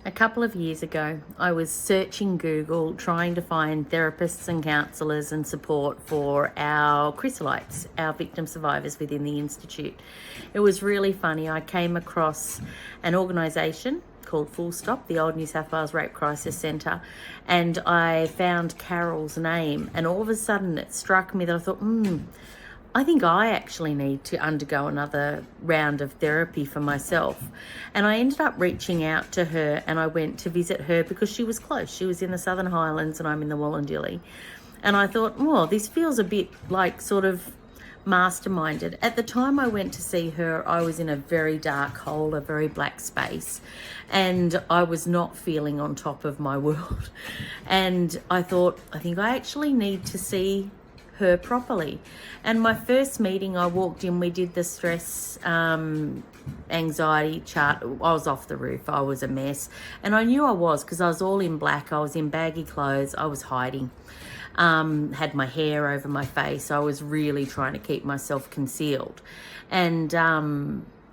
A couple of years ago, I was searching Google trying to find therapists and counsellors and support for our chrysolites, our victim survivors within the Institute. It was really funny. I came across an organisation called Full Stop, the old New South Wales Rape Crisis Centre, and I found Carol's name, and all of a sudden it struck me that I thought, I think I actually need to undergo another round of therapy for myself. And I ended up reaching out to her, and I went to visit her because she was close. She was in the Southern Highlands and I'm in the Wollondilly. And I thought, this feels a bit like sort of masterminded. At the time I went to see her, I was in a very dark hole, a very black space, and I was not feeling on top of my world. And I thought, I think I actually need to see her properly. And my first meeting, I walked in, we did the stress anxiety chart. I was off the roof, I was a mess, and I knew I was because I was all in black, I was in baggy clothes, I was hiding, had my hair over my face, I was really trying to keep myself concealed. And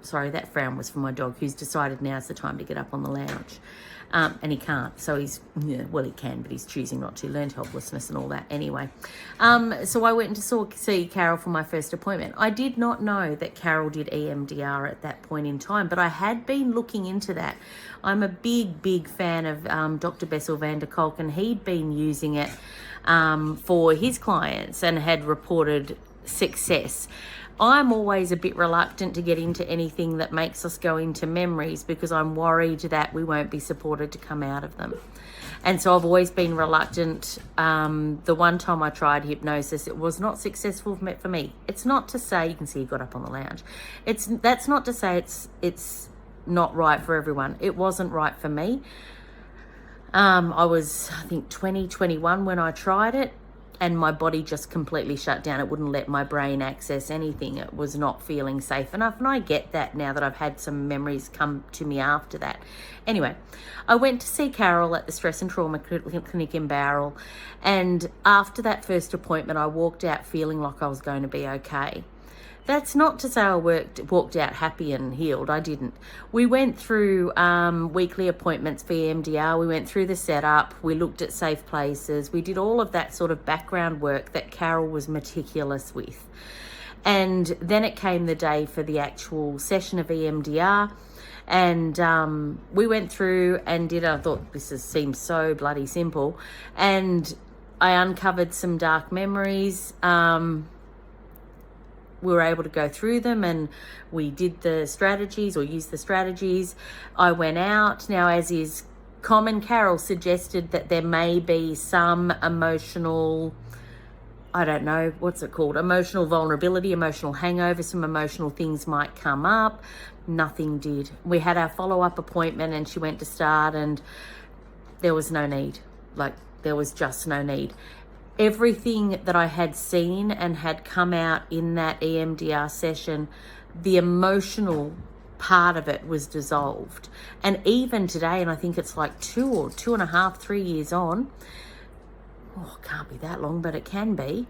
sorry, that frown was for my dog, who's decided now's the time to get up on the lounge. And he can't, so he can, but he's choosing not to. Learned helplessness and all that. Anyway, so I went to see Carol for my first appointment. I did not know that Carol did EMDR at that point in time, but I had been looking into that. I'm a big fan of Dr. Bessel van der Kolk, and he'd been using it for his clients and had reported success. I'm always a bit reluctant to get into anything that makes us go into memories because I'm worried that we won't be supported to come out of them. And so I've always been reluctant. The one time I tried hypnosis, it was not successful for me. It's not to say, you can see he got up on the lounge. That's not to say it's not right for everyone. It wasn't right for me. I was, I think, 21 when I tried it. And my body just completely shut down. It wouldn't let my brain access anything. It was not feeling safe enough. And I get that now that I've had some memories come to me after that. Anyway, I went to see Carol at the Stress and Trauma Clinic in Bowral. And after that first appointment, I walked out feeling like I was going to be okay. That's not to say I walked out happy and healed. I didn't. We went through weekly appointments for EMDR. We went through the setup. We looked at safe places. We did all of that sort of background work that Carol was meticulous with. And then it came the day for the actual session of EMDR. And we went through and I thought, seems so bloody simple. And I uncovered some dark memories. We were able to go through them and we did the strategies or used the strategies. I went out. Now, as is common, Carol suggested that there may be some emotional, emotional vulnerability, emotional hangover, some emotional things might come up. Nothing did. We had our follow-up appointment and she went to start and there was no need. There was just no need. Everything that I had seen and had come out in that EMDR session, the emotional part of it was dissolved. And even today, and I think it's like 3 years on, it can't be that long, but it can be,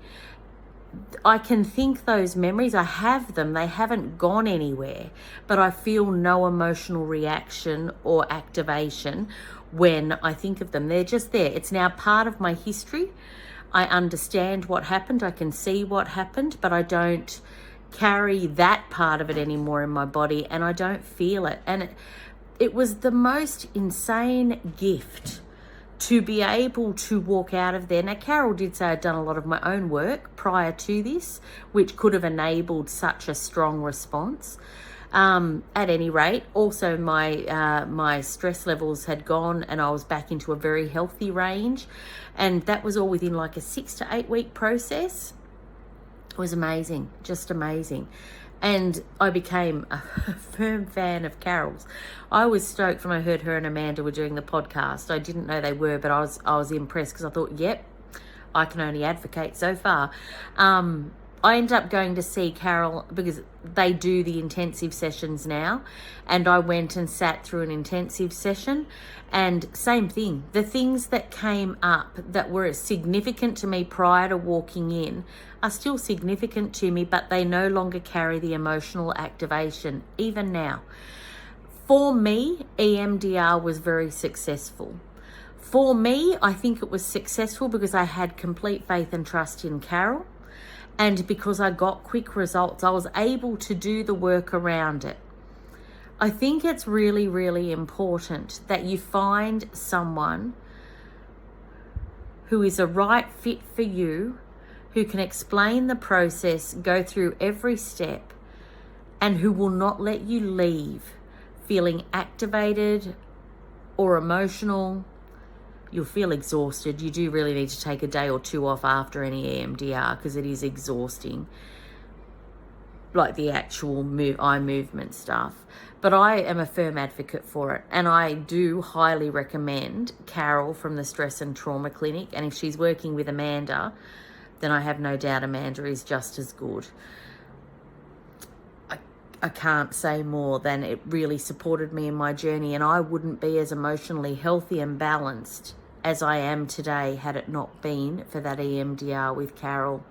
I can think those memories, I have them, they haven't gone anywhere, but I feel no emotional reaction or activation when I think of them. They're just there. It's now part of my history. I understand what happened. I can see what happened, but I don't carry that part of it anymore in my body and I don't feel it. And it was the most insane gift to be able to walk out of there. Now, Carol did say I'd done a lot of my own work prior to this, which could have enabled such a strong response. At any rate, also my stress levels had gone and I was back into a very healthy range, and that was all within like a 6 to 8 week process. It was amazing, just amazing. And I became a firm fan of Carol's. I was stoked when I heard her and Amanda were doing the podcast. I didn't know they were, but I was impressed because I thought, yep, I can only advocate so far. I ended up going to see Carol because they do the intensive sessions now, and I went and sat through an intensive session, and same thing. The things that came up that were significant to me prior to walking in are still significant to me, but they no longer carry the emotional activation, even now. For me, EMDR was very successful. For me, I think it was successful because I had complete faith and trust in Carol, and because I got quick results, I was able to do the work around it. I think it's really, really important that you find someone who is a right fit for you, who can explain the process, go through every step, and who will not let you leave feeling activated or emotional. You'll feel exhausted. You do really need to take a day or two off after any EMDR because it is exhausting, like the actual eye movement stuff. But I am a firm advocate for it, and I do highly recommend Carol from the Stress and Trauma Clinic. And if she's working with Amanda, then I have no doubt Amanda is just as good. I can't say more than it really supported me in my journey, and I wouldn't be as emotionally healthy and balanced as I am today had it not been for that EMDR with Carol.